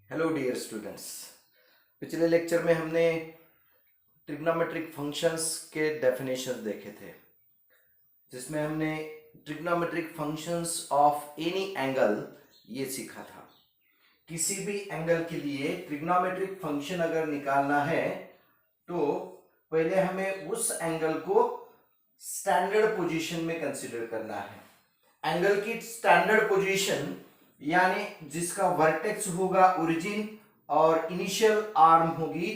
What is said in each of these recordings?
Hello dear students. पिछले lecture में हमने ट्रिग्नोमेट्रिक फंक्शंस के डेफिनेशंस देखे थे, जिसमें हमने trigonometric functions of any angle ये सीखा था। किसी भी एंगल के लिए ट्रिग्नोमेट्रिक फंक्शन अगर निकालना है तो पहले हमें उस एंगल को स्टैंडर्ड पोजीशन में कंसीडर करना है। एंगल की स्टैंडर्ड पोजीशन यानी जिसका वर्टेक्स होगा ओरिजिन और इनिशियल आर्म होगी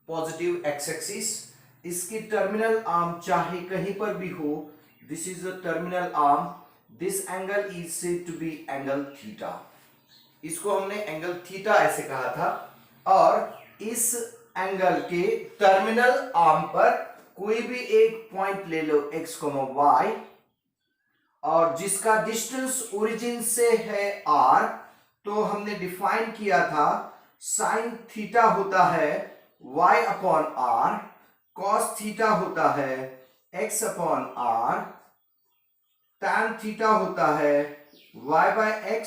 पॉजिटिव एक्स एक्सिस, इसकी टर्मिनल आर्म चाहे कहीं पर भी हो, this is the terminal arm, this angle is said to be angle theta. इसको हमने एंगल थीटा ऐसे कहा था। और इस एंगल के टर्मिनल आर्म पर कोई भी एक पॉइंट ले लो x, y, और जिसका डिस्टेंस ओरिजिन से है r, तो हमने डिफाइन किया था साइन थीटा होता है y upon r, cos theta होता है x upon r, tan theta होता है y by x,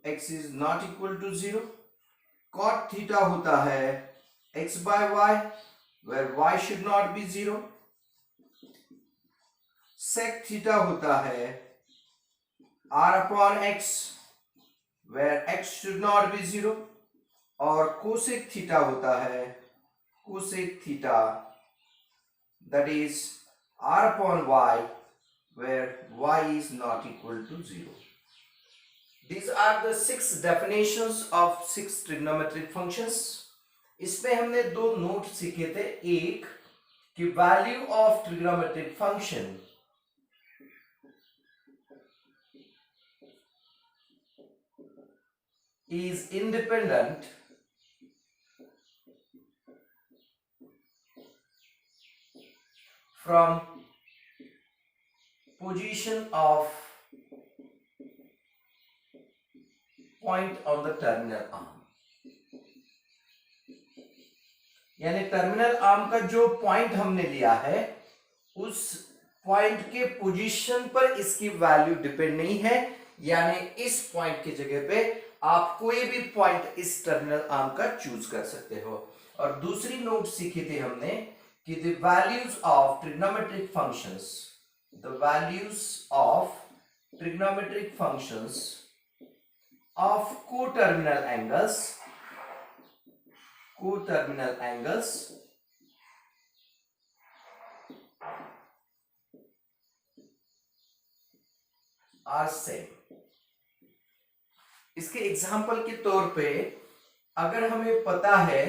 x is not equal to 0, cot theta होता है x by y, where y should not be 0, sec theta होता है r upon x, where x should not be 0, और cosec theta होता है cosec theta, that is r upon y, where y is not equal to 0. These are the 6 definitions of 6 trigonometric functions. इसमें हमने दो note सीखे थे। एक कि value of trigonometric function is independent from position of point on the terminal arm। यानी terminal arm का जो पॉइंट हमने लिया है उस पॉइंट के पोजीशन पर इसकी वैल्यू डिपेंड नहीं है। यानी इस पॉइंट की जगह पे आप कोई भी पॉइंट इस टर्मिनल आर्म का चूज कर सकते हो। और दूसरी नोट सीखी थी हमने कि the values of trigonometric functions, the values of trigonometric functions of coterminal angles, coterminal angles are same. इसके एग्जाम्पल के तौर पे अगर हमें पता है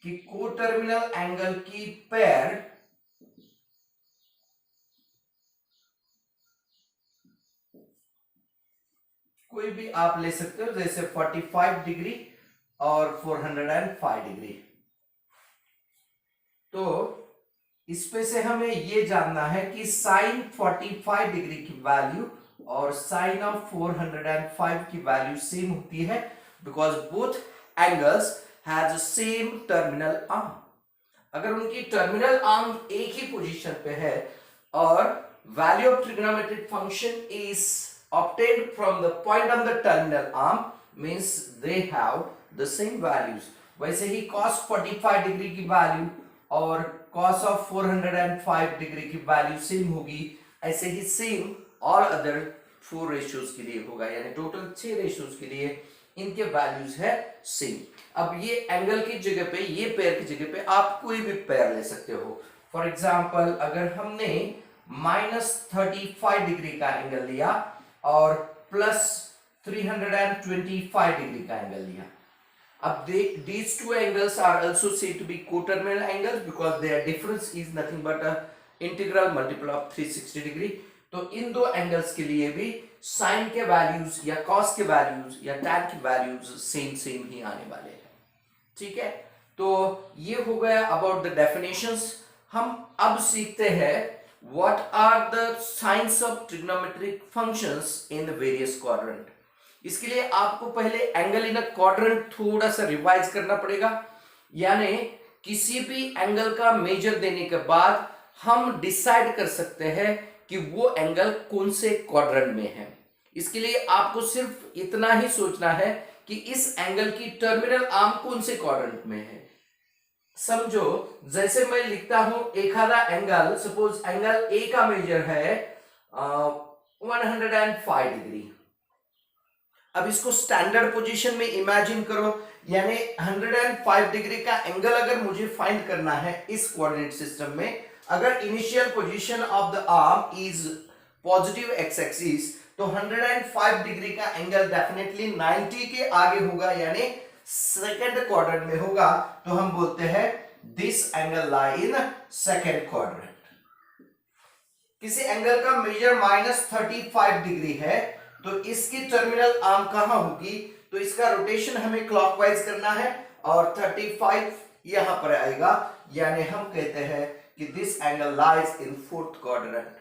कि कोटर्मिनल एंगल की पेयर कोई भी आप ले सकते हो, जैसे 45 डिग्री और 405 डिग्री, तो इसमें से हमें यह जानना है कि साइन 45 डिग्री की वैल्यू और साइन ऑफ 405 की वैल्यू सेम होती है, because both angles has same terminal arm. अगर उनकी टर्मिनल आर्म एक ही पोजीशन पे है और value of trigonometric function is obtained from the point on the terminal arm, means they have the same values। वैसे ही cos 45 degree की value और cos of 405 degree की वैल्यू सेम होगी, ऐसे ही सेम ऑल अदर 4 रेशियोज के लिए होगा। यानी टोटल 6 रेशियोज के लिए इनके वैल्यूज है सेम। अब ये एंगल की जगह पे, ये पेयर की जगह पे आप कोई भी पेयर ले सकते हो। फॉर एग्जांपल अगर हमने -35 डिग्री का एंगल लिया और +325 डिग्री का एंगल लिया, अब these two angles are also said to be coterminal angles because their difference is nothing but a integral multiple of 360 degree। तो इन दो एंगल्स के लिए भी साइन के वैल्यूज या कॉस के वैल्यूज या टैन के वैल्यूज सेम सेम ही आने वाले हैं। ठीक है, तो ये हो गया अबाउट द डेफिनेशंस। हम अब सीखते हैं what are the signs of trigonometric functions in the various quadrant। इसके लिए आपको पहले एंगल इन अ क्वाड्रेंट थोड़ा सा रिवाइज करना पड़ेगा। यानी किसी भी एंगल का मेजर देने के बाद हम डिसाइड कर सकते हैं कि वो एंगल कौन से क्वाड्रेंट में है। इसके लिए आपको सिर्फ इतना ही सोचना है कि इस एंगल की टर्मिनल आर्म कौन से क्वाड्रेंट में है। समझो, जैसे मैं लिखता हूं एक आधा एंगल, सपोज एंगल ए का मेजर है 105 डिग्री। अब इसको स्टैंडर्ड पोजीशन में इमेजिन करो, यानी 105 डिग्री का एंगल अगर मुझे फाइंड करना है इस कोऑर्डिनेट सिस्टम में, अगर initial position of the arm is positive X axis, तो 105 डिग्री का एंगल डेफिनेटली 90 के आगे होगा, यानी सेकंड क्वाड्रेंट में होगा। तो हम बोलते हैं this angle lie in second quadrant. किसी एंगल का मेजर -35 डिग्री है, तो इसकी टर्मिनल आर्म कहां होगी, तो इसका रोटेशन हमें क्लॉकवाइज करना है और 35 यहां पर आएगा, यानी हम कहते हैं कि this angle lies in fourth quadrant.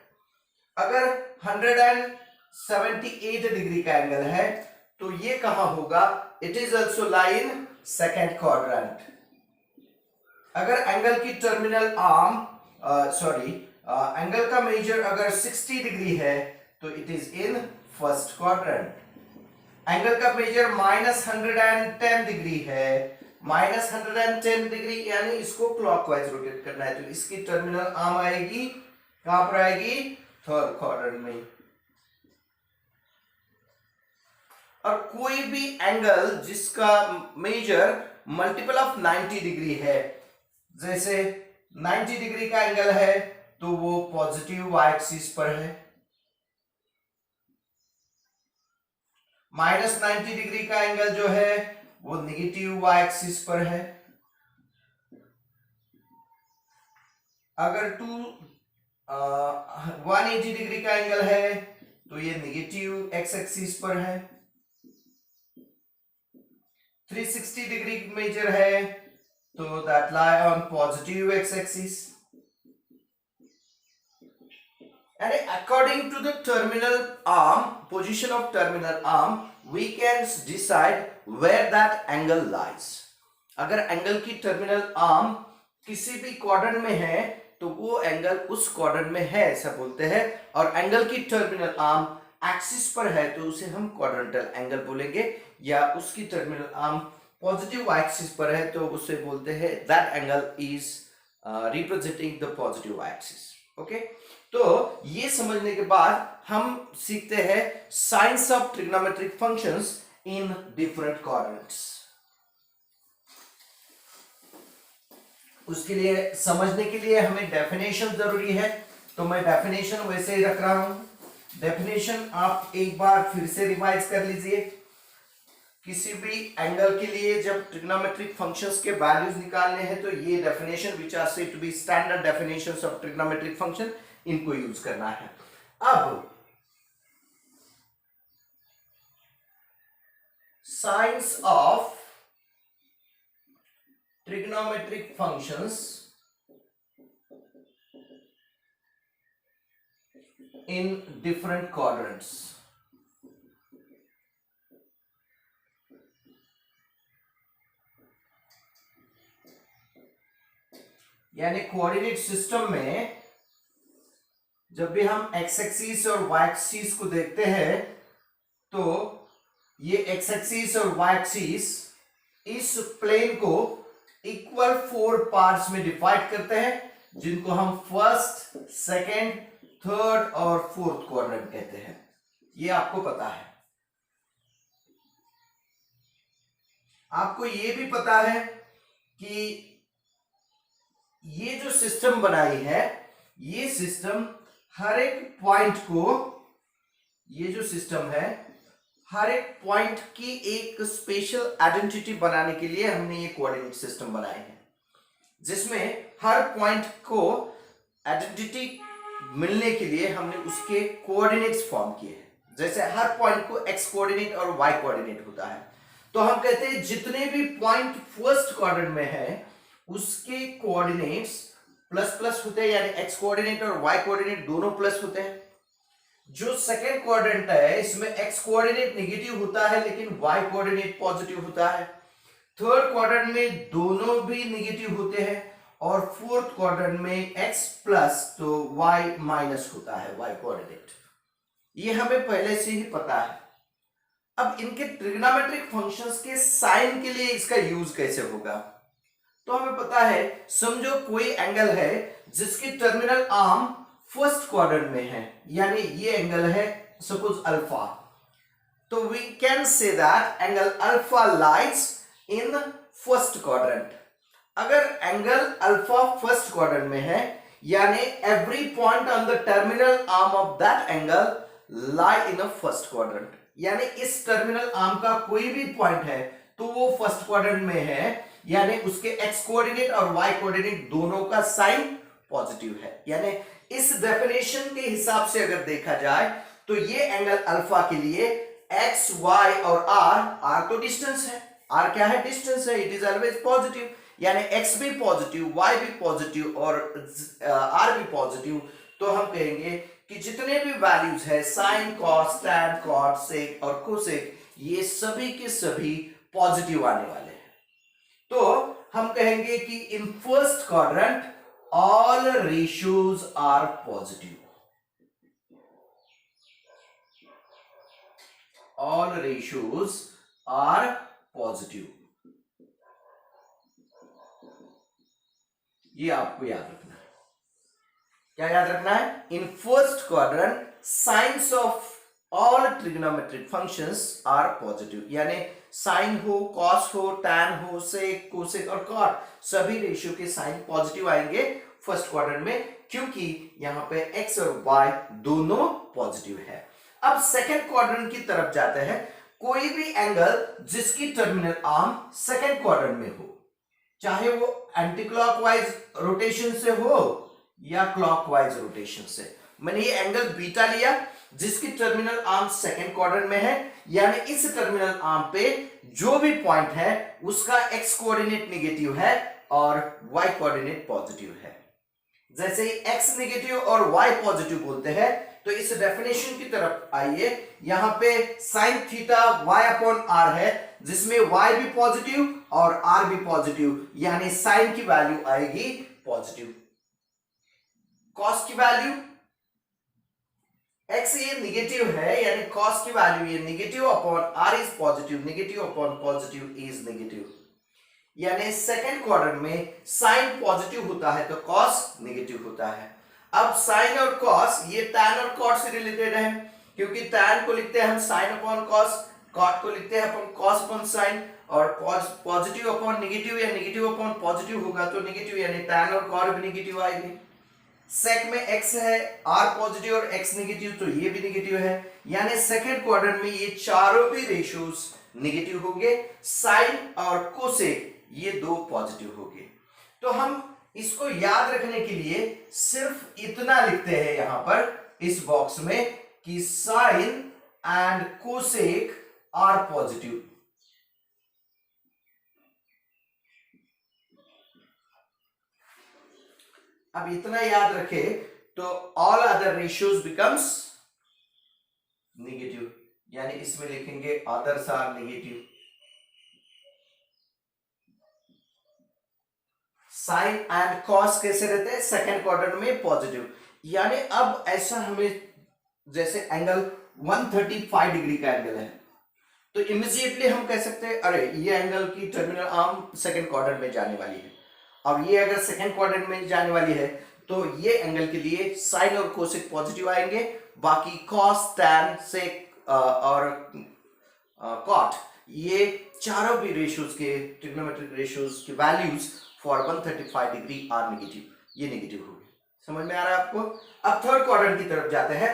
अगर 178 डिग्री का एंगल है, तो ये कहां होगा, it is also lie in second quadrant. अगर एंगल की टर्मिनल आर्म एंगल का मेजर अगर 60 डिग्री है, तो it is in first quadrant. Angle का मेजर -110 डिग्री है, -110 डिग्री यानी इसको क्लॉकवाइज रोटेट करना है, तो इसकी टर्मिनल आर्म आएगी कहां पर आएगी, थर्ड क्वाड्रेंट में। और कोई भी एंगल जिसका मेजर मल्टीपल ऑफ 90 डिग्री है, जैसे 90 डिग्री का एंगल है तो वो पॉजिटिव वाई एक्सिस पर है, -90 डिग्री का एंगल जो है वो निगेटिव वाई एक्सिस पर है। अगर 180 डिग्री का एंगल है तो ये निगेटिव एक्स एक्सिस पर है। 360 डिग्री मेजर है तो that lie on positive X axis. And according to the terminal arm, position of terminal arm, we can decide where that angle lies. अगर एंगल की टर्मिनल आर्म किसी भी quadrant में है तो वो एंगल उस क्वाड्रेंट में है ऐसा बोलते हैं, और एंगल की टर्मिनल आर्म एक्सिस पर है तो उसे हम क्वाड्रेंटल एंगल बोलेंगे, या उसकी टर्मिनल आर्म पॉजिटिव एक्सिस पर है तो उसे बोलते हैं that angle is representing the positive axis. Okay, तो ये समझने के बाद हम सीखते हैं science of trigonometric functions in different quadrants. उसके लिए समझने के लिए हमें डेफिनेशन जरूरी है, तो मैं डेफिनेशन वैसे ही रख रहा हूं। डेफिनेशन आप एक बार फिर से रिवाइज कर लीजिए। किसी भी एंगल के लिए जब ट्रिग्नोमेट्रिक फंक्शंस के वैल्यूज निकालने हैं तो ये definition which are said to be standard definitions of trigonometric function, इनको यूज करना है। अब signs of trigonometric functions in different quadrants. यानी कोऑर्डिनेट सिस्टम में जब भी हम एक्स एक्सिस और वाई एक्सिस को देखते हैं तो ये एक्स एक्सिस और वाई एक्सिस इस प्लेन को इक्वल 4 पार्ट्स में डिवाइड करते हैं, जिनको हम फर्स्ट, सेकंड, थर्ड और फोर्थ क्वाड्रेंट कहते हैं। ये आपको पता है। आपको ये भी पता है कि ये जो सिस्टम बनाई है, ये सिस्टम हर एक पॉइंट को, ये जो सिस्टम है हर एक पॉइंट की एक स्पेशल आइडेंटिटी बनाने के लिए हमने ये कोऑर्डिनेट सिस्टम बनाए हैं, जिसमें हर पॉइंट को आइडेंटिटी मिलने के लिए हमने उसके कोऑर्डिनेट्स फॉर्म किए हैं। जैसे हर पॉइंट को एक्स कोऑर्डिनेट और वाई कोऑर्डिनेट होता है, तो हम कहते हैं जितने भी पॉइंट फर्स्ट क्वाड्रेंट में है उसके कोऑर्डिनेट्स प्लस प्लस होते हैं, यानी एक्स कोऑर्डिनेट और वाई कोऑर्डिनेट दोनों प्लस होते हैं। जो सेकेंड क्वाड्रेंट है इसमें एक्स कोऑर्डिनेट नेगेटिव होता है लेकिन वाई कोऑर्डिनेट पॉजिटिव होता है। थर्ड क्वाड्रेंट में दोनों भी नेगेटिव होते हैं, और फोर्थ क्वाड्रेंट में एक्स प्लस तो वाई माइनस होता है, वाई कोऑर्डिनेट। ये हमें पहले से ही पता है। अब इनके ट्रिग्नोमेट्रिक फंक्शंस के साइन के लिए इसका यूज कैसे होगा, तो हमें पता है, समझो कोई एंगल है जिसकी टर्मिनल आर्म फर्स्ट क्वाड्रेंट में है, यानी ये एंगल है सपोज अल्फा, तो we can say that angle alpha lies in first quadrant. अगर एंगल अल्फा फर्स्ट क्वाड्रेंट में है, यानी every point on the terminal arm of that angle lie in a first quadrant, यानी इस terminal arm का कोई भी पॉइंट है तो वो फर्स्ट क्वाड्रेंट में है, यानी उसके एक्स कोऑर्डिनेट और वाई कोऑर्डिनेट दोनों का साइन पॉजिटिव है। यानी इस डेफिनेशन के हिसाब से अगर देखा जाए तो ये एंगल अल्फा के लिए एक्स वाई और आर तो डिस्टेंस है, आर क्या है, डिस्टेंस है, इट इज ऑलवेज पॉजिटिव, यानी एक्स भी पॉजिटिव, वाई भी पॉजिटिव और आर भी पॉजिटिव, तो हम कहेंगे कि जितने भी वैल्यूज है sine cos tan cot sec और कोसेक, ये सभी के सभी पॉजिटिव आने वाले हैं। तो हम कहेंगे कि in first quadrant all ratios are positive, all ratios are positive, ये आपको याद रखना है। क्या याद रखना है, in first quadrant signs of all trigonometric functions are positive, यानी साइन हो, कॉस हो, टैन हो, सेक, कोसेक और कॉट, सभी रेशियो के साइन पॉजिटिव आएंगे फर्स्ट क्वाड्रेंट में, क्योंकि यहां पे एक्स और वाई दोनों पॉजिटिव है। अब सेकंड क्वाड्रेंट की तरफ जाते हैं, कोई भी एंगल जिसकी टर्मिनल आर्म सेकंड क्वाड्रेंट में हो, चाहे वो एंटी क्लॉकवाइज रोटेशन से हो या क्लॉकवाइज रोटेशन से। मैंने ये एंगल बीटा लिया जिसकी टर्मिनल आर्म सेकंड क्वाड्रेंट में है, यानी इस टर्मिनल आर्म पे जो भी पॉइंट है उसका एक्स कोऑर्डिनेट नेगेटिव है और वाई कोऑर्डिनेट पॉजिटिव है। जैसे ही एक्स नेगेटिव और वाई पॉजिटिव बोलते हैं तो इस डेफिनेशन की तरफ आइए, यहां पे sine theta Y upon R है, जिसमें वाई भी पॉजिटिव और आर भी पॉजिटिव, यानी साइन की वैल्यू आएगी पॉजिटिव। कॉस की वैल्यू, एक्स ये नेगेटिव है, यानी कॉस की वैल्यू ये negative upon R is positive, negative upon positive is negative, यानी सेकंड क्वाड्रेंट में साइन पॉजिटिव होता है तो कॉस नेगेटिव होता है। अब साइन और कॉस ये टैन और कॉट से रिलेटेड है, क्योंकि टैन को लिखते हैं हम साइन अपॉन कॉस, कॉट को लिखते हैं अपन कॉस अपॉन साइन, और पॉजिटिव अपॉन नेगेटिव या नेगेटिव अपॉन पॉजिटिव होगा तो नेगेटिव, यानी टैन और कॉट भी नेगेटिव आएंगे। सेक में एक्स है, आर पॉजिटिव और एक्स नेगेटिव, तो ये भी नेगेटिव है, यानी सेकंड क्वाड्रेंट में ये चारों भी रेशियोज नेगेटिव होंगे, साइन और कोसेक ये दो पॉजिटिव होंगे। तो हम इसको याद रखने के लिए सिर्फ इतना लिखते हैं यहां पर इस बॉक्स में कि sine and cosec are positive. अब इतना याद रखे तो all other ratios becomes negative, यानी इसमें लिखेंगे others are negative. Sine and cos कैसे रहते हैं, सेकंड क्वाड्रेंट में पॉजिटिव, यानी अब ऐसा हमें जैसे एंगल 135 डिग्री का एंगल है तो इमीडिएटली हम कह सकते हैं अरे ये एंगल की टर्मिनल आर्म सेकंड क्वाड्रेंट में जाने वाली है। अब ये अगर सेकंड क्वाड्रेंट में जाने वाली है तो ये एंगल के लिए साइन और कोसेक पॉजिटिव आएंगे, बाकी कॉस टैन सेक और कॉट ये चारों भी रेशियोज के ट्रिग्नोमेट्रिक रेशियोज की values for 135 degree are negative, ये नेगेटिव हो गए। समझ में आ रहा है आपको। अब थर्ड क्वाड्रेंट की तरफ जाते हैं।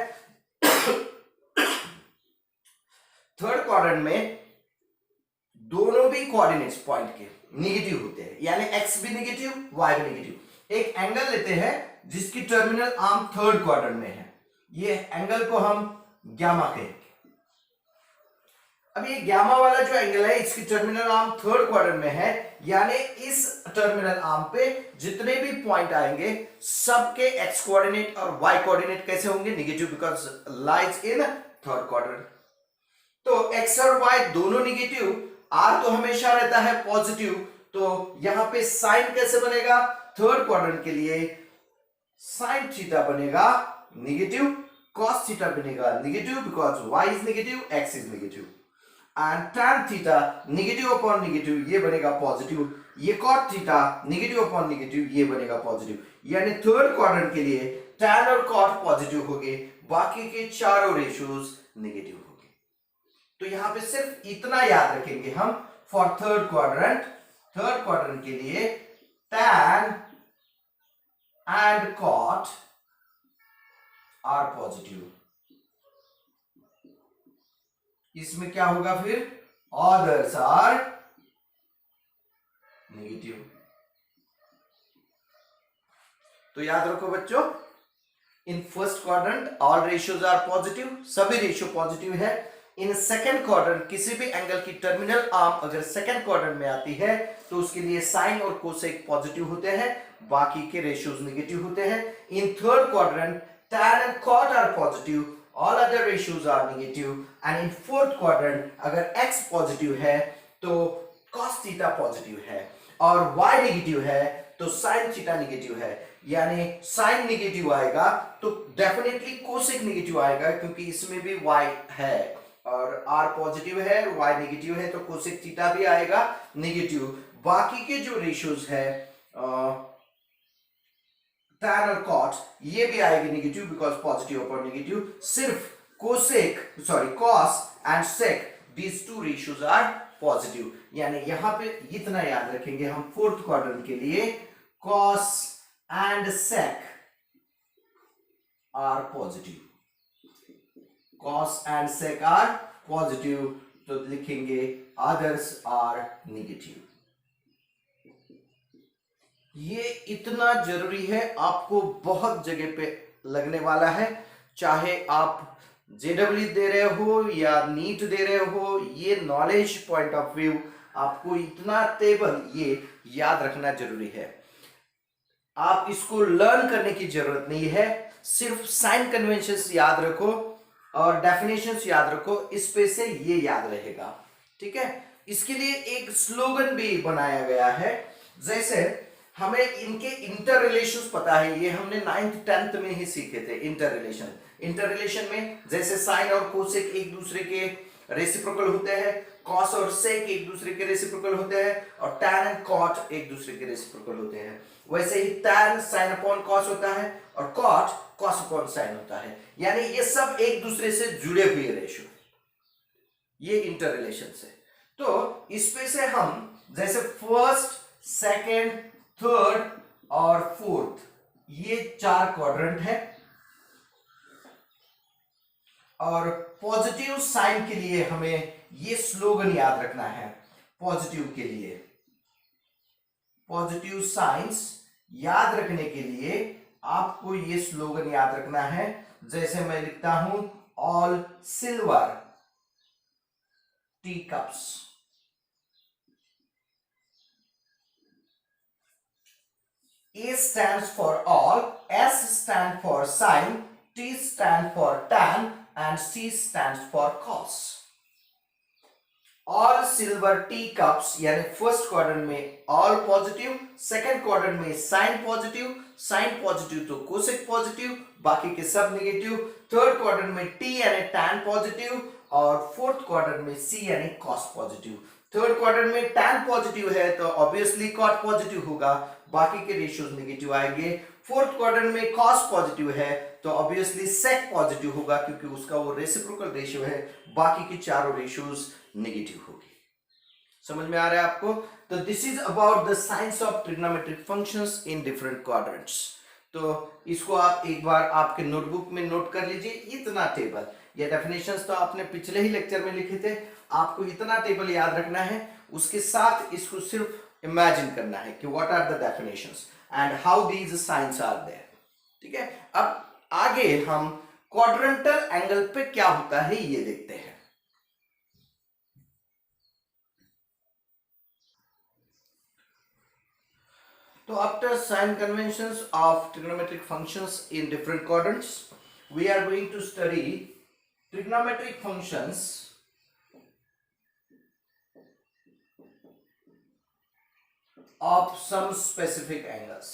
थर्ड क्वाड्रेंट में दोनों भी कोऑर्डिनेट्स पॉइंट के नेगेटिव होते हैं, यानी एक्स भी नेगेटिव वाई भी नेगेटिव। एक एंगल लेते हैं जिसकी टर्मिनल आर्म थर्ड क्वाड्रेंट में है, ये एंगल को हम गामा कहेंगे। अब ये गामा वाला जो एंगल है इसकी टर्मिनल आर्म थर्ड क्वाड्रेंट में है, यानी इस टर्मिनल आर्म पे जितने भी पॉइंट आएंगे सबके एक्स कोऑर्डिनेट और वाई कोऑर्डिनेट कैसे होंगे, negative, because lies in third quadrant. तो एक्स और वाई दोनों नेगेटिव, आर तो हमेशा रहता है पॉजिटिव, तो यहां पे साइन कैसे बनेगा, थर्ड क्वाड्रेंट के लिए साइन थीटा बनेगा नेगेटिव cos theta बनेगा negative because y is negative, x is negative, and tan theta negative upon negative ये बनेगा पॉजिटिव, ये cot theta negative upon negative ये बनेगा पॉजिटिव। यानी थर्ड क्वाड्रेंट के लिए tan और cot पॉजिटिव हो गए, बाकी के चारों रेशियोज नेगेटिव हो गए। तो यहां पे सिर्फ इतना याद रखेंगे हम फॉर थर्ड क्वाड्रेंट के लिए tan and cot are positive. इसमें क्या होगा फिर, अदर्स आर नेगेटिव। तो याद रखो बच्चों, in first quadrant all ratios are positive, सभी रेशियो पॉजिटिव है। इन सेकंड क्वाड्रेंट किसी भी एंगल की टर्मिनल आर्म अगर सेकंड क्वाड्रेंट में आती है तो उसके लिए साइन और कोसेक पॉजिटिव होते हैं, बाकी के रेशियोज नेगेटिव होते हैं। In third quadrant tan and cot are positive, all other ratios are negative, and in fourth quadrant अगर x पॉजिटिव है तो cos थीटा पॉजिटिव है, और y नेगेटिव है तो sin थीटा नेगेटिव है। यानी sin नेगेटिव आएगा तो डेफिनेटली कोसेक नेगेटिव आएगा, क्योंकि इसमें भी y है, और r पॉजिटिव है और y नेगेटिव है तो कोसेक थीटा भी आएगा नेगेटिव। बाकी के जो रेशियोज है tan और cot ये भी आएगी negative because positive upon negative. सिर्फ cos and sec these two ratios are positive। यानी यहां पे इतना याद रखेंगे हम फोर्थ क्वाड्रेंट के लिए cos and sec are positive, cos and sec are positive, तो लिखेंगे अदर्स आर नेगेटिव। ये इतना जरूरी है, आपको बहुत जगह पे लगने वाला है, चाहे आप जेडब्ल्यू दे रहे हो या नीट दे रहे हो, ये नॉलेज पॉइंट ऑफ व्यू आपको इतना टेबल ये याद रखना जरूरी है। आप इसको लर्न करने की जरूरत नहीं है, सिर्फ साइन कन्वेंशंस याद रखो और डेफिनेशंस याद रखो, इस पे से ये याद रहेगा। ठीक है, इसके लिए एक स्लोगन भी बनाया गया है। जैसे हमें इनके इंटर रिलेशंस पता है, ये हमने 9th 10th में ही सीखे थे। इंटर रिलेशन में जैसे साइन और कोसेक एक दूसरे के रेसिप्रोकल होते हैं, कॉस और सेक एक दूसरे के रेसिप्रोकल होते हैं, और टैन एंड कॉट एक दूसरे के रेसिप्रोकल होते हैं। वैसे ही टैन साइन अपॉन कॉस होता है और कॉट कॉस अपॉन साइन होता है। यानी ये सब एक दूसरे से जुड़े हुए रेशियो, ये इंटर रिलेशन है। तो इसमें से हम जैसे फर्स्ट, सेकेंड, थर्ड और फोर्थ ये चार क्वाड्रेंट है, और पॉजिटिव साइन के लिए हमें ये स्लोगन याद रखना है। पॉजिटिव के लिए पॉजिटिव साइंस याद रखने के लिए आपको ये स्लोगन याद रखना है। जैसे मैं लिखता हूं, all silver T cups, A stands for all, S stands for sine, T stands for tan, and C stands for cos. All silver tea cups यानी फर्स्ट क्वाड्रेंट में all पॉजिटिव, सेकंड क्वाड्रेंट में sine positive तो cosec positive, बाकी के सब negative. Third quadrant में T यानी tan positive, और फोर्थ क्वाड्रेंट में C यानी cos पॉजिटिव। थर्ड क्वाड्रेंट में tan पॉजिटिव है तो ऑब्वियसली cot पॉजिटिव होगा, बाकी के रेशियोज नेगेटिव आएंगे। फोर्थ क्वाड्रेंट में cos पॉजिटिव है तो ऑब्वियसली sec पॉजिटिव होगा, क्योंकि उसका वो रेसिप्रोकल रेशियो है, बाकी के चारों रेशियोज नेगेटिव होगी। समझ में आ रहा है आपको? तो this is about the science of trigonometric functions in different quadrants. तो इसको आप एक बार आपके नोटबुक में नोट कर लीजिए। इतना टेबल, ये डेफिनेशंस तो आपने पिछले ही लेक्चर में लिखे थे, आपको इतना टेबल याद रखना है, उसके साथ इसको सिर्फ इमेजिन करना है कि what are the definitions and how these signs are there. ठीक है, अब आगे हम क्वाड्रेंटल एंगल पे क्या होता है ये देखते हैं। So after sign conventions of trigonometric functions in different quadrants, we are going to study trigonometric functions of some specific angles.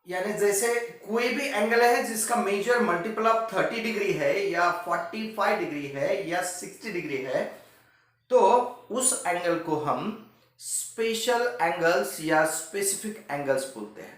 यानी जैसे कोई भी एंगल है जिसका मेजर मल्टीपल ऑफ 30 डिग्री है या 45 डिग्री है या 60 डिग्री है, तो उस एंगल को हम स्पेशल एंगल्स या स्पेसिफिक एंगल्स बोलते हैं।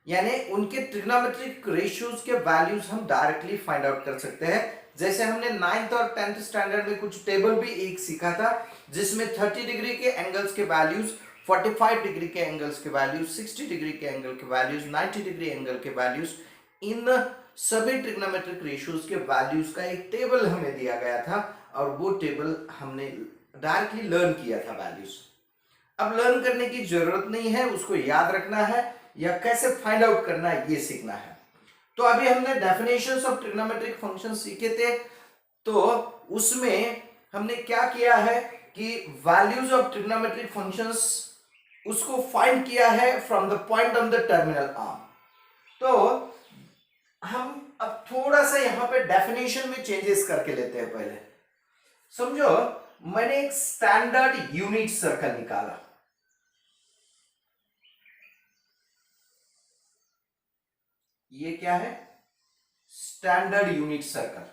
यानी उनके ट्रिग्नोमेट्रिक रेशियोज के वैल्यूज हम डायरेक्टली फाइंड आउट कर सकते हैं। जैसे हमने 9th और 10th स्टैंडर्ड में कुछ टेबल भी एक सीखा था, जिसमें 30 डिग्री के एंगल्स के वैल्यूज, 45 डिग्री के एंगल्स के वैल्यूज, 60 डिग्री के एंगल के वैल्यूज, 90 डिग्री एंगल के वैल्यूज, इन सभी ट्रिग्नोमेट्रिक रेशियोज के वैल्यूज का एक टेबल हमें दिया गया था और वो टेबल हमने डायरेक्टली लर्न किया था वैल्यूज। अब लर्न करने की जरूरत नहीं है, उसको याद रखना है या कैसे फाइंड आउट करना है ये सीखना है। तो अभी हमने डेफिनेशंस ऑफ ट्रिग्नोमेट्रिक फंक्शंस सीखे थे, तो उसमें हमने क्या किया है कि वैल्यूज ऑफ ट्रिग्नोमेट्रिक फंक्शंस उसको फाइंड किया है from the point of the terminal arm. तो हम अब थोड़ा सा यहां पे डेफिनेशन में चेंजेस करके लेते हैं। पहले समझो, मैंने एक स्टैंडर्ड यूनिट सर्कल निकाला। ये क्या है? Standard unit circle.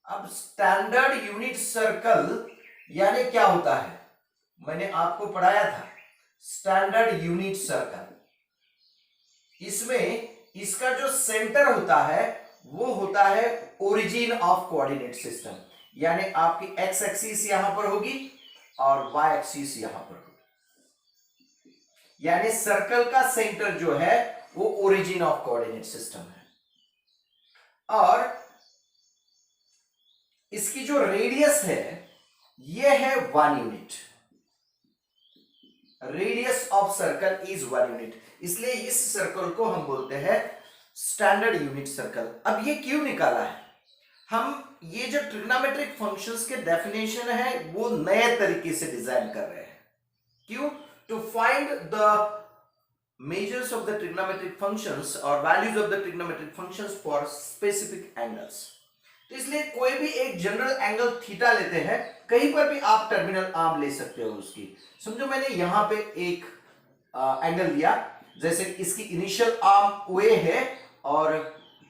अब स्टैंडर्ड यूनिट सर्कल यानी क्या होता है, मैंने आपको पढ़ाया था स्टैंडर्ड यूनिट सर्कल। इसमें इसका जो सेंटर होता है वो होता है ओरिजिन ऑफ कोऑर्डिनेट सिस्टम। यानी आपकी एक्स एक्सिस यहां पर होगी और वाई एक्सिस यहां पर होगी। यानी सर्कल का सेंटर जो है वो ओरिजिन ऑफ कोऑर्डिनेट सिस्टम है। और इसकी जो रेडियस है ये है 1 unit. Radius of circle is 1 unit, इसलिए इस सर्कल को हम बोलते हैं स्टैंडर्ड यूनिट सर्कल। अब ये क्यों निकाला है? हम ये जो ट्रिग्नोमेट्रिक फंक्शंस के डेफिनेशन है वो नए तरीके से डिजाइन कर रहे हैं। क्यों? To find the measures of the trigonometric functions or values of the trigonometric functions for specific angles। तो इसलिए कोई भी एक जनरल एंगल थीटा लेते हैं, कहीं पर भी आप टर्मिनल आर्म ले सकते हो उसकी। समझो मैंने यहां पे एक एंगल लिया, जैसे इसकी इनिशियल आर्म ओ ए है और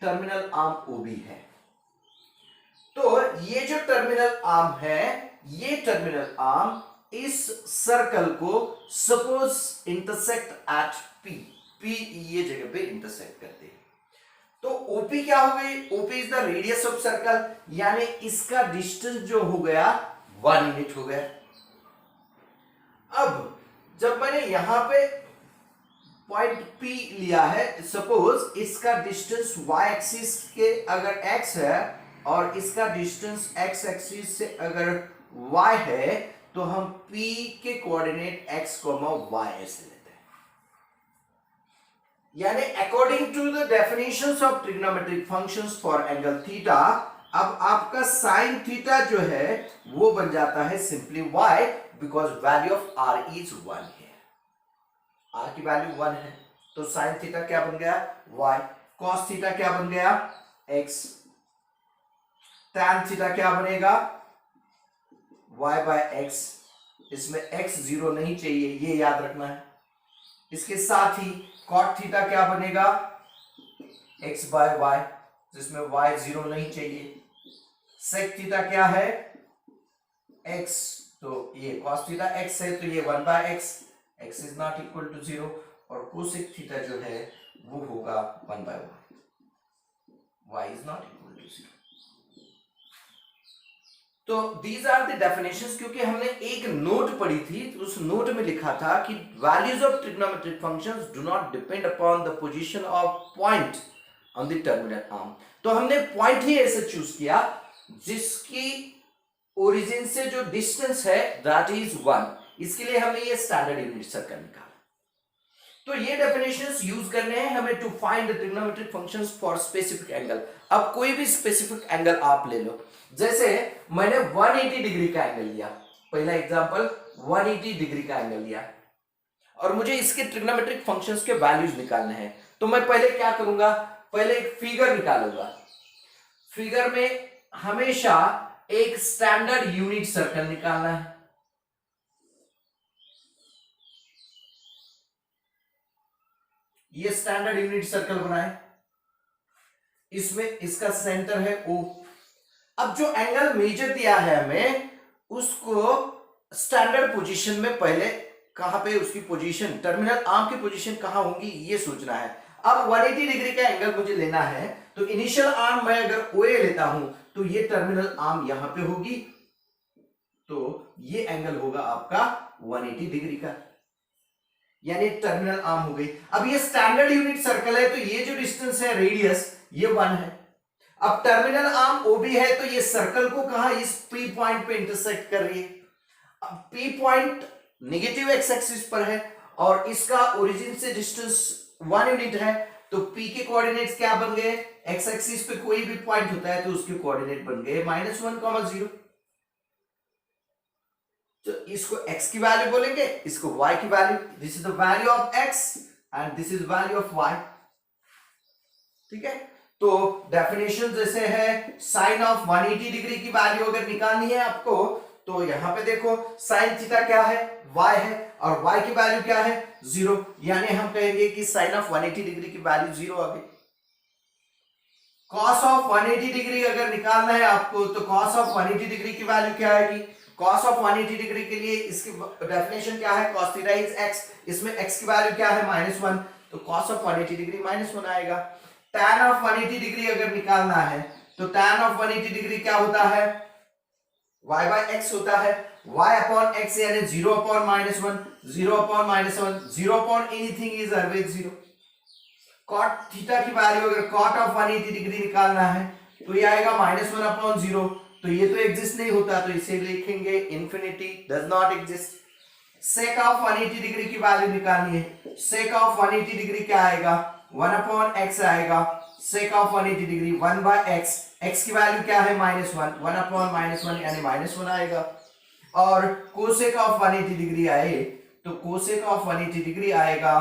टर्मिनल आर्म ओ बी है। तो ये जो टर्मिनल आर्म है, ये टर्मिनल आर्म इस सर्कल को suppose intersect at P. P ये जगह पे इंटरसेक्ट करते हैं, तो ओपी क्या हो गई? OP is the radius of circle, यानी इसका डिस्टेंस जो हो गया 1 यूनिट हो गया। अब जब मैंने यहां पे पॉइंट पी लिया है, सपोज इसका डिस्टेंस वाई एक्सिस के अगर एक्स है और इसका डिस्टेंस एक्स एक्सिस से अगर y है, तो हम p के कोऑर्डिनेट x, y ऐसे लेते हैं। यानी according to the definitions of trigonometric functions for angle theta, अब आपका साइन थीटा जो है वो बन जाता है simply y, because value of r is 1 है। r की वैल्यू 1 है, तो साइन थीटा क्या बन गया? y। कॉस थीटा क्या बन गया? x। टैन थीटा क्या बनेगा? y by x। इसमें x 0 नहीं चाहिए, ये याद रखना है। इसके साथ ही cot थीटा क्या बनेगा? x बाय y, जिसमें y 0 नहीं चाहिए। sec थीटा क्या है? x, तो ये cos थीटा x है, तो ये 1 by x, x is not equal to 0। और cosec थीटा जो है वो होगा 1 by y, y is not equal to 0। तो दीज आर द डेफिनेशंस। क्योंकि हमने एक नोट पढ़ी थी, तो उस नोट में लिखा था कि values of trigonometric functions do not depend upon the position of point on the terminal arm. तो हमने पॉइंट ही ऐसे चूज किया जिसकी ओरिजिन से जो डिस्टेंस है दैट इज 1। इसके लिए हमने ये स्टैंडर्ड यूनिट सर्कल निकाला। तो ये डेफिनेशंस यूज करने हैं हमें to find the trigonometric functions for specific angle. अब कोई भी स्पेसिफिक एंगल आप ले लो, जैसे मैंने 180 डिग्री का एंगल लिया, पहला एग्जांपल 180 डिग्री का एंगल लिया और मुझे इसके ट्रिग्नोमेट्रिक फंक्शंस के वैल्यूज निकालने हैं। तो मैं पहले क्या करूंगा? पहले एक फिगर निकालूंगा। फिगर में हमेशा एक स्टैंडर्ड यूनिट सर्कल निकालना है। ये स्टैंडर्ड यूनिट सर्कल बनाए, इसमें इसका सेंटर है O। अब जो एंगल मेजर दिया है हमें, उसको स्टैंडर्ड पोजीशन में पहले कहां पे उसकी पोजीशन, टर्मिनल आर्म की पोजीशन कहां होंगी ये सोचना है। अब 180 डिग्री का एंगल मुझे लेना है, तो इनिशियल आर्म मैं अगर OA लेता हूं तो ये टर्मिनल आर्म यहां पे होगी, तो ये एंगल होगा आपका 180 डिग्री का, यानी टर्मिनल आर्म हो गई। अब ये स्टैंडर्ड यूनिट सर्कल है, तो ये जो डिस्टेंस है रेडियस ये 1 है। अब टर्मिनल आर्म OB है, तो ये सर्कल को कहां, इस P पॉइंट पे इंटरसेक्ट कर रही है। अब P point negative x axis पर है और इसका ओरिजिन से डिस्टेंस 1 यूनिट है, तो P के कोऑर्डिनेट्स क्या बन गए, एक्स एक्सिस पे कोई भी पॉइंट होता है तो उसके कोऑर्डिनेट बन गए -1, 0। तो इसको x की वैल्यू बोलेंगे, इसको y की value, this is the value of x and this is value of y। ठीक है, तो डेफिनेशन जैसे है साइन ऑफ 180 डिग्री की वैल्यू अगर निकालनी है आपको, तो यहां पे देखो साइन थीटा क्या है, y है, और y की वैल्यू क्या है 0, यानी हम कहेंगे कि साइन ऑफ 180 डिग्री की वैल्यू 0 आ गई। कॉस ऑफ 180 डिग्री अगर निकालना है आपको, तो कॉस ऑफ 180 डिग्री की वैल्यू क्या आएगी, cos ऑफ 180 डिग्री के लिए इसकी डेफिनेशन क्या है, cos थीटा इज x, इसमें x की वैल्यू क्या है -1, तो cos ऑफ 180 डिग्री -1 आएगा। tan ऑफ 180 डिग्री अगर निकालना है, तो tan ऑफ 180 डिग्री क्या होता है, y by x होता है, y upon x यानी 0 upon -1, 0 upon -1, 0 upon anything is always 0। cot theta की वैल्यू अगर cot ऑफ 180 डिग्री निकालना है, तो ये आएगा -1 upon 0, तो ये तो एग्जिस्ट नहीं होता, तो इसे लिखेंगे infinity, does not exist. Sec of 180 degree की वैल्यू निकालनी है, सेक ऑफ 180 डिग्री क्या आएगा, 1 अपॉन x आएगा, sec of 180 degree 1 by x, x की वैल्यू क्या है -1, 1 अपॉन -1 यानी -1 आएगा। और कोसेक ऑफ 180 डिग्री आए, तो कोसेक ऑफ 180 डिग्री आएगा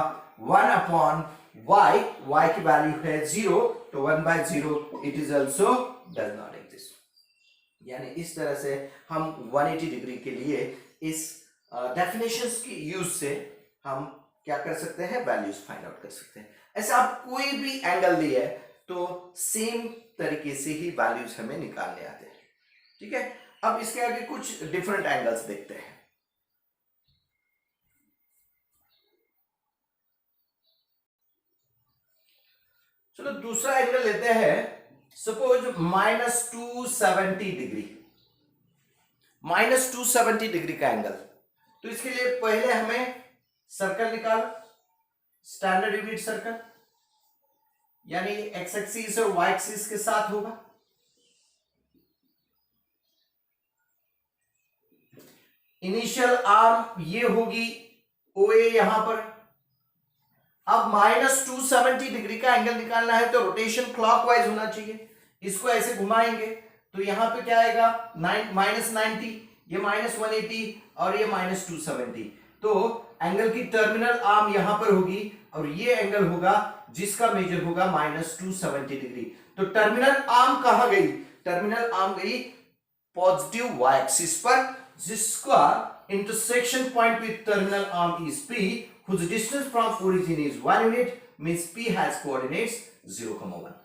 1 अपॉन y, y की वैल्यू है 0, तो 1 by 0, it is also does not exist. यानी इस तरह से हम 180 डिग्री के लिए इस डेफिनेशंस की यूज से हम क्या कर सकते हैं, वैल्यूज फाइंड आउट कर सकते हैं। ऐसे आप कोई भी एंगल लिए तो सेम तरीके से ही वैल्यूज हमें निकालने आते हैं। ठीक है, अब इसके आगे कुछ डिफरेंट एंगल्स देखते हैं। चलो दूसरा एंगल लेते हैं, सपोज -270 डिग्री, -270 डिग्री का एंगल। तो इसके लिए पहले हमें सर्कल निकाल, स्टैंडर्ड यूनिट सर्कल, यानी एक्स एक्सिस और वाई एक्सिस के साथ होगा। इनिशियल आर्म ये होगी OA यहां पर। अब -270 डिग्री का एंगल निकालना है, तो रोटेशन क्लॉकवाइज होना चाहिए, इसको ऐसे घुमाएंगे, तो यहां पे क्या आएगा -90, ये -180 और ये -270। तो एंगल की टर्मिनल आर्म यहां पर होगी और ये एंगल होगा जिसका मेजर होगा -270 डिग्री। तो टर्मिनल आर्म कहां गई, टर्मिनल आर्म गई पॉजिटिव वाई एक्सिस पर, जिसका intersection point with terminal arm is P, whose distance from origin is 1 unit, means P has coordinates 0,1।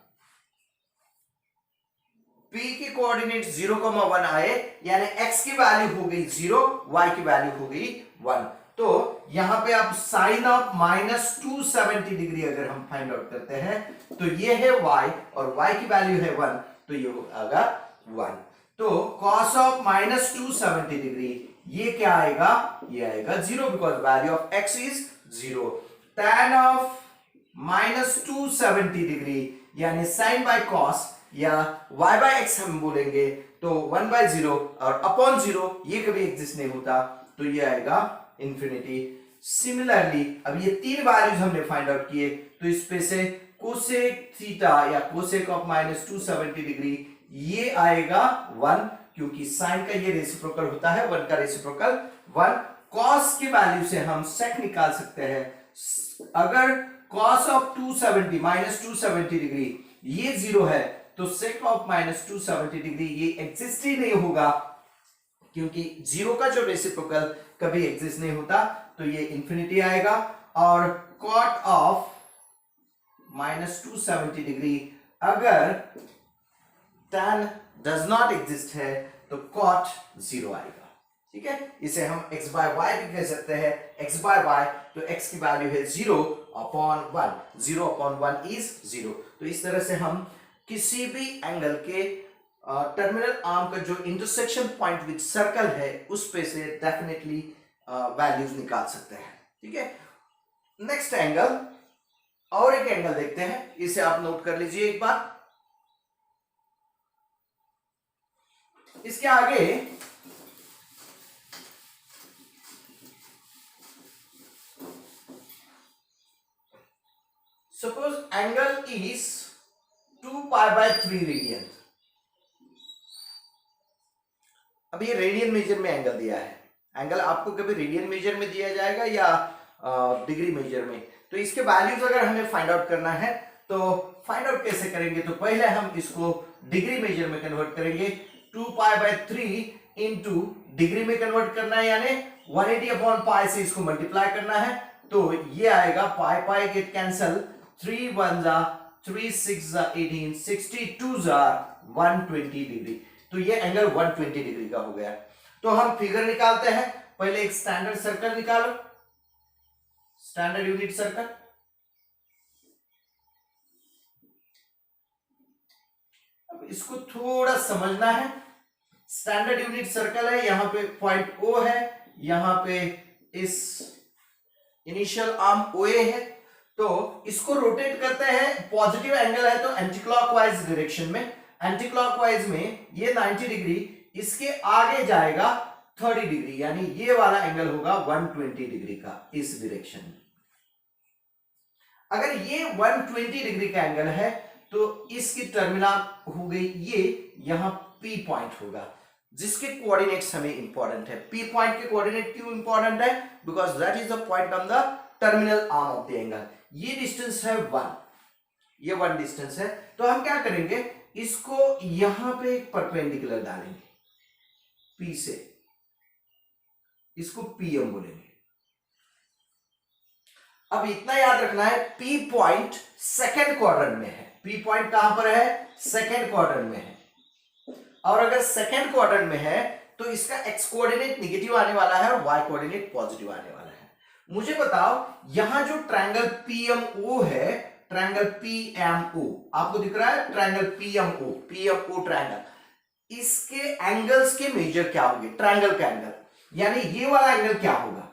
P के कोऑर्डिनेट 0,1 आए, यानी x की वैल्यू हो गई 0, y की वैल्यू हो गई 1। तो यहां पे आप साइन ऑफ -270 डिग्री अगर हम फाइंड आउट करते हैं, तो ये है y और y की वैल्यू है 1, तो ये होगा 1। तो cos ऑफ -270 डिग्री ये क्या आएगा, ये आएगा 0, because value of x is 0। tan of -270 degree यानी साइन बाय कॉस या y बाय x हम बोलेंगे, तो 1/0 और अपॉन 0 ये कभी एग्जिस्ट नहीं होता, तो ये आएगा इंफिनिटी। सिमिलरली अब ये तीन वैल्यूज हमने फाइंड आउट किए, तो इस पे से कोसेक थीटा या कोसेक ऑफ -270 डिग्री ये आएगा 1, क्योंकि साइन का ये रेसिप्रोकल होता है, 1 का रेसिप्रोकल 1। कॉस की वैल्यू से हम सेक निकाल सकते हैं। अगर कॉस ऑफ 270 -270 डिग्री ये 0 है, तो सेक ऑफ -270 डिग्री ये एग्जिस्ट ही नहीं होगा, क्योंकि 0 का जो रेसिप्रोकल कभी एग्जिस्ट नहीं होता, तो ये इंफिनिटी आएगा। और कॉट ऑफ -270 डिग्री। अगर tan डज नॉट एग्जिस्ट है तो cot 0 आएगा। ठीक है, इसे हम x बाय वाई भी कह सकते हैं। x बाय वाई तो x की वैल्यू है 0/1, 0/1 इज 0। तो इस तरह से हम किसी भी एंगल के टर्मिनल आर्म का जो इंटरसेक्शन पॉइंट विद सर्कल है उस पे से डेफिनेटली वैल्यूज निकाल सकते हैं। ठीक है, नेक्स्ट एंगल, और एक एंगल देखते हैं, इसे आप नोट कर लीजिए एक बार। इसके आगे सपोज एंगल इज 2π/3 रेडियन। अब ये रेडियन मेजर में एंगल दिया है। एंगल आपको कभी रेडियन मेजर में दिया जाएगा या डिग्री मेजर में। तो इसके वैल्यूज अगर हमें फाइंड आउट करना है तो फाइंड आउट कैसे करेंगे, तो पहले हम इसको डिग्री मेजर में कन्वर्ट करेंगे। 2π/3 इंटू डिग्री में कन्वर्ट करना है, यानी 180/π से इसको मल्टीप्लाई करना है। तो ये आएगा पाई गेट कैंसल, 3 1 3 6 18, 62 120 डिग्री। तो ये एंगल 120 डिग्री का हो गया। तो हम फिगर निकालते हैं। पहले एक स्टैंडर्ड सर्कल निकालो, स्टैंडर्ड यूनिट सर्कल। अब इसको थोड़ा समझना है। स्टैंडर्ड यूनिट सर्कल है, यहां पे पॉइंट O है, यहां पे इस इनिशियल आर्म OA है। तो इसको रोटेट करते हैं, पॉजिटिव एंगल है तो एंटी क्लॉकवाइज डायरेक्शन में। एंटी क्लॉकवाइज में ये 90 डिग्री, इसके आगे जाएगा 30 डिग्री, यानी ये वाला एंगल होगा 120 डिग्री का इस डायरेक्शन में। अगर ये 120 डिग्री का एंगल है तो इसकी टर्मिनल हो गई ये, यहां P पॉइंट होगा जिसके कोऑर्डिनेट्स हमें इंपॉर्टेंट है। P पॉइंट के कोऑर्डिनेट क्यों इंपॉर्टेंट है? Because that is the point on the terminal arm of the angle. ये डिस्टेंस है 1, ये 1 डिस्टेंस है। तो हम क्या करेंगे, इसको यहां पे एक परपेंडिकुलर डालेंगे P से, इसको PM बोलेंगे। अब इतना याद रखना है, P पॉइंट सेकेंड क्वाड्रेंट में है। P पॉइंट कहां पर है? सेकेंड क्वाड्रेंट में है। और अगर सेकेंड क्वाड्रेंट में है तो इसका x कोऑर्डिनेट नेगेटिव आने वाला है और y कोऑर्डिनेट पॉजिटिव आने वाला है। मुझे बताओ, यहां जो ट्रायंगल PMO है, ट्रायंगल PMO आपको दिख रहा है, ट्रायंगल PMO ट्रायंगल, इसके एंगल्स के मेजर क्या होंगे? ट्रायंगल का एंगल, यानी ये वाला एंगल क्या होगा?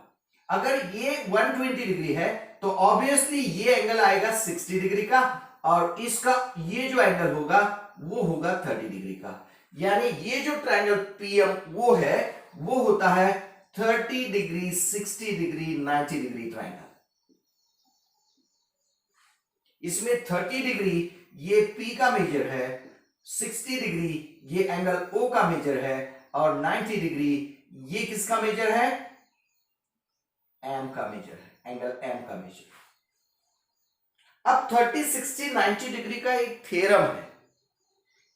अगर ये 120 डिग्री है तो ऑब्वियसली ये एंगल आएगा 60 डिग्री का, और इसका ये जो एंगल होगा वो होगा 30 डिग्री का। यानी ये जो ट्रायंगल PMO है वो होता है 30 डिग्री, 60 डिग्री, 90 डिग्री ट्रायंगल। इसमें 30 डिग्री ये P का मेजर है, 60 डिग्री ये एंगल O का मेजर है, और 90 डिग्री ये किसका मेजर है? M का मेजर है, एंगल M का मेजर। अब 30, 60, 90 डिग्री का एक थ्योरम है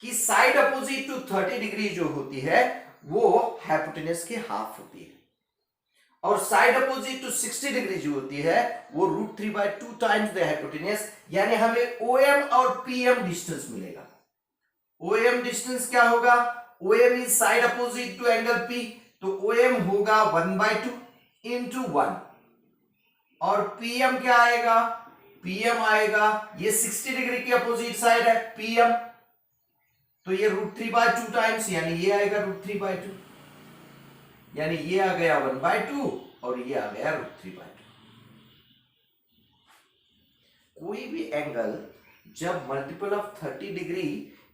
कि साइड अपोजिट टू 30 डिग्री जो होती है वो हाइपोटेनस के हाफ होती है, और साइड अपोजिट टू 60 डिग्री जो होती है वो √3/2 टाइम्स द हाइपोटेनस। यानी हमें OM और PM डिस्टेंस मिलेगा। OM डिस्टेंस क्या होगा? OM is side opposite to angle P, तो OM होगा 1/2 इंटू 1, और PM क्या आएगा? PM आएगा, ये 60 डिग्री की अपोजिट साइड है PM, तो ये √3/2 टाइम्स, यानी ये आएगा √3/2, यानी ये आ गया 1/2 और ये आ गया √3/2। कोई भी एंगल जब मल्टीपल ऑफ 30 डिग्री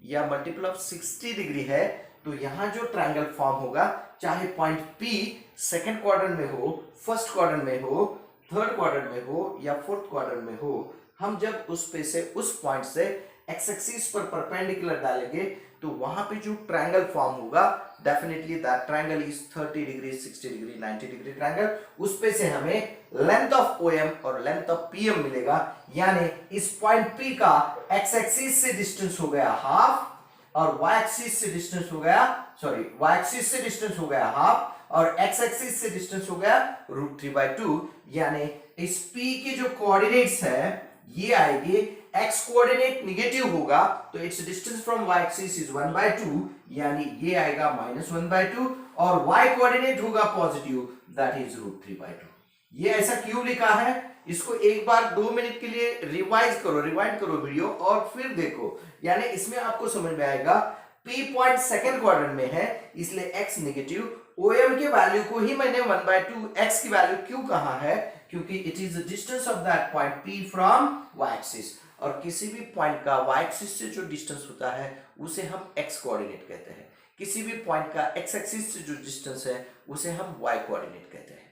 या मल्टीपल ऑफ 60 डिग्री है तो यहां जो ट्रायंगल फॉर्म होगा, चाहे पॉइंट P सेकंड क्वाड्रेंट में हो, फर्स्ट क्वाड्रेंट में हो, थर्ड क्वाड्रेंट में हो या फोर्थ क्वाड्रेंट में हो, हम जब उस पे से, उस पॉइंट से एक्स एक्सिस पर परपेंडिकुलर डालेंगे तो वहां पे जो ट्रायंगल फॉर्म होगा, definitely that triangle is 30 degree, 60 degree, 90 degree triangle. उस पे से हमें लेंथ ऑफ OM और लेंथ ऑफ PM मिलेगा। यानी इस पॉइंट P का एक्स एक्सिस से डिस्टेंस हो गया हाफ, और y एक्सिस से डिस्टेंस हो गया, सॉरी, y एक्सिस से डिस्टेंस हो गया हाफ, और x एक्सिस से डिस्टेंस हो गया √3/2। यानी इस P के जो कोऑर्डिनेट्स है ये आएगी, एक्स कोऑर्डिनेट निगेटिव होगा तो it's distance from y axis is 1/2, यानी ये आएगा -1/2, और y कोऑर्डिनेट होगा पॉजिटिव, दैट इज √3/2। ये ऐसा क्यों लिखा है, इसको एक बार 2 मिनट के लिए रिवाइंड करो वीडियो और फिर देखो, यानी इसमें आपको समझ में आएगा। P पॉइंट सेकंड क्वाड्रेंट में है इसलिए x नेगेटिव, OM के वैल्यू को ही मैंने 1/2 x की वैल्यू क्यों कहा है, क्योंकि it is the distance of that point P from y axis, और किसी भी पॉइंट का y एक्सिस से जो डिस्टेंस होता है उसे हम x कोऑर्डिनेट कहते हैं, किसी भी पॉइंट का x एक्सिस से जो डिस्टेंस है उसे हम y कोऑर्डिनेट कहते हैं।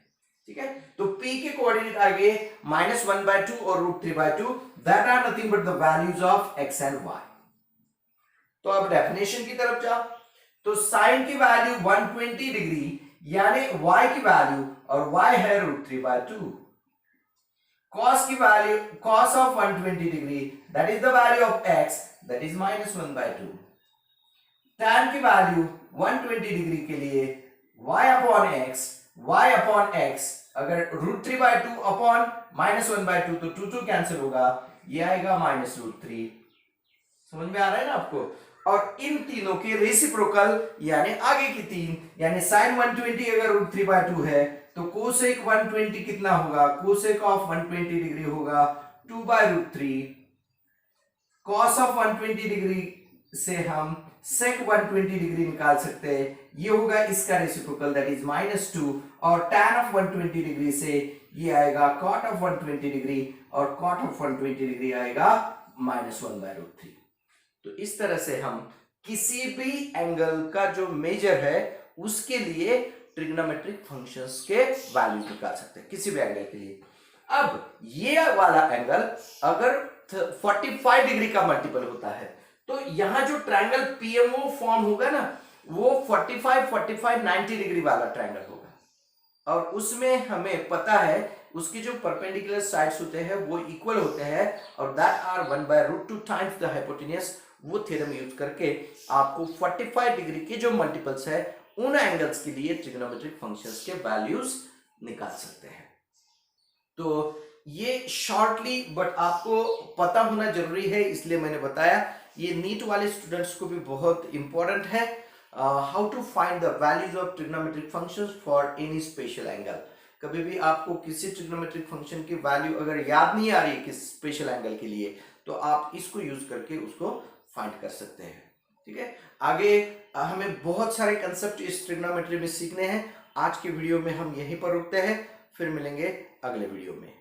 ठीक है, तो P के कोऑर्डिनेट आ गए -1/2 और √3/2, that are nothing but the values of x and y। तो अब डेफिनेशन की तरफ जाओ, तो साइन की वैल्यू 120 डिग्री यानी y की वैल्यू, और y है √3/2। cos की value, cos of 120 degree that is the value of x, that is -1/2। tan की वैल्यू 120 डिग्री के लिए y अपॉन x, अगर √3/2 अपॉन -1/2 तो 2 कैंसिल होगा, ये आएगा -√3। समझ में आ रहा है ना आपको, और इन तीनों के रेसिप्रोकल यानी आगे की तीन, यानी sin 120 अगर √3/2 है तो कोसेक 120 कितना होगा, कोसेक ऑफ 120 डिग्री होगा 2/√3। cos ऑफ 120 डिग्री से हम sec 120 डिग्री निकाल सकते हैं, ये होगा इसका रेसिप्रोकल दैट इज -2, और tan ऑफ 120 डिग्री से ये आएगा cot ऑफ 120 डिग्री, और cot ऑफ 120 डिग्री आएगा -1/√3। तो इस तरह से हम किसी भी एंगल का जो मेजर है उसके लिए ट्रिग्नोमेट्रिक फंक्शंस के वैल्यू निकाल सकते हैं, किसी भी एंगल के लिए। अब ये वाला एंगल अगर 45 डिग्री का मल्टीपल होता है तो यहां जो ट्रायंगल PMO फॉर्म होगा ना, वो 45 90 डिग्री वाला ट्रायंगल होगा, और उसमें हमें पता है उसकी जो परपेंडिकुलर साइड्स होते हैं वो इक्वल होते हैं, और that are 1/√2 times the hypotenuse. वो थ्योरम यूज करके आपको 45 डिग्री के जो मल्टीपल्स है उन एंगल्स के लिए ट्रिग्नोमेट्रिक फंक्शंस के वैल्यूज निकाल सकते हैं। तो ये शॉर्टली बट आपको पता होना जरूरी है, इसलिए मैंने बताया। ये नीट वाले स्टूडेंट्स को भी बहुत इंपॉर्टेंट है, how to find the values of trigonometric functions for any special angle. कभी भी आपको किसी ट्रिग्नोमेट्रिक फंक्शन की वैल्यू अगर याद नहीं आ रही है किस स्पेशल एंगल के लिए, तो आप इसको यूज करके उसको फाइंड कर सकते हैं। ठीक है, आगे हमें बहुत सारे कंसेप्ट इस ट्रिग्नोमेट्री में सीखने हैं। आज के वीडियो में हम यहीं पर रुकते हैं, फिर मिलेंगे अगले वीडियो में।